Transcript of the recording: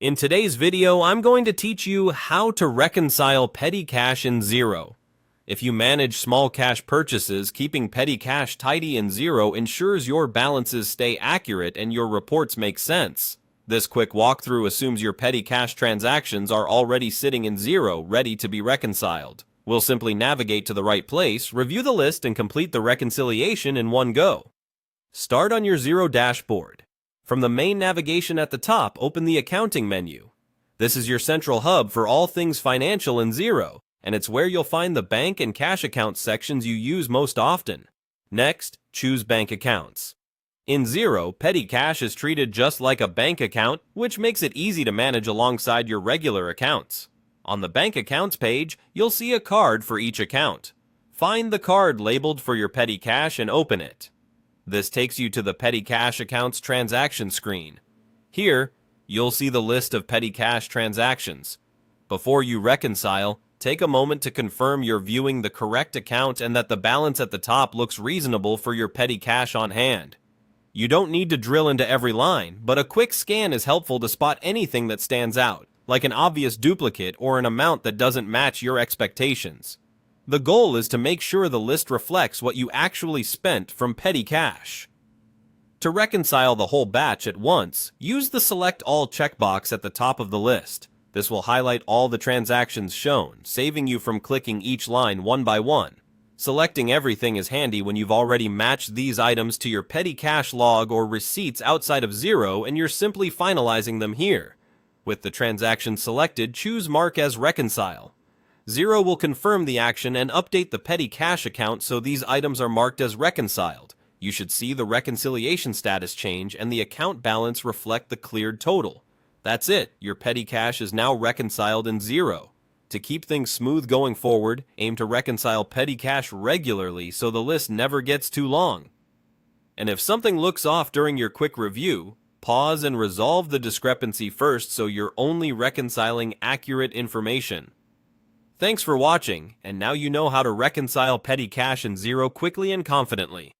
In today's video, I'm going to teach you how to reconcile petty cash in Xero. If you manage small cash purchases, keeping petty cash tidy in Xero ensures your balances stay accurate and your reports make sense. This quick walkthrough assumes your petty cash transactions are already sitting in Xero, ready to be reconciled. We'll simply navigate to the right place, review the list, and complete the reconciliation in one go. Start on your Xero dashboard. From the main navigation at the top, open the Accounting menu. This is your central hub for all things financial in Xero, and it's where you'll find the bank and cash accounts sections you use most often. Next, choose Bank Accounts. In Xero, petty cash is treated just like a bank account, which makes it easy to manage alongside your regular accounts. On the Bank Accounts page, you'll see a card for each account. Find the card labeled for your petty cash and open it. This takes you to the Petty Cash Accounts transaction screen. Here, you'll see the list of petty cash transactions. Before you reconcile, take a moment to confirm you're viewing the correct account and that the balance at the top looks reasonable for your petty cash on hand. You don't need to drill into every line, but a quick scan is helpful to spot anything that stands out, like an obvious duplicate or an amount that doesn't match your expectations. The goal is to make sure the list reflects what you actually spent from petty cash. To reconcile the whole batch at once, use the Select All checkbox at the top of the list. This will highlight all the transactions shown, saving you from clicking each line one by one. Selecting everything is handy when you've already matched these items to your petty cash log or receipts outside of Xero and you're simply finalizing them here. With the transaction selected, choose Mark as Reconcile. Xero will confirm the action and update the petty cash account so these items are marked as reconciled. You should see the reconciliation status change and the account balance reflect the cleared total. That's it, your petty cash is now reconciled in Xero. To keep things smooth going forward, aim to reconcile petty cash regularly so the list never gets too long. And if something looks off during your quick review, pause and resolve the discrepancy first so you're only reconciling accurate information. Thanks for watching, and now you know how to reconcile petty cash in Xero quickly and confidently.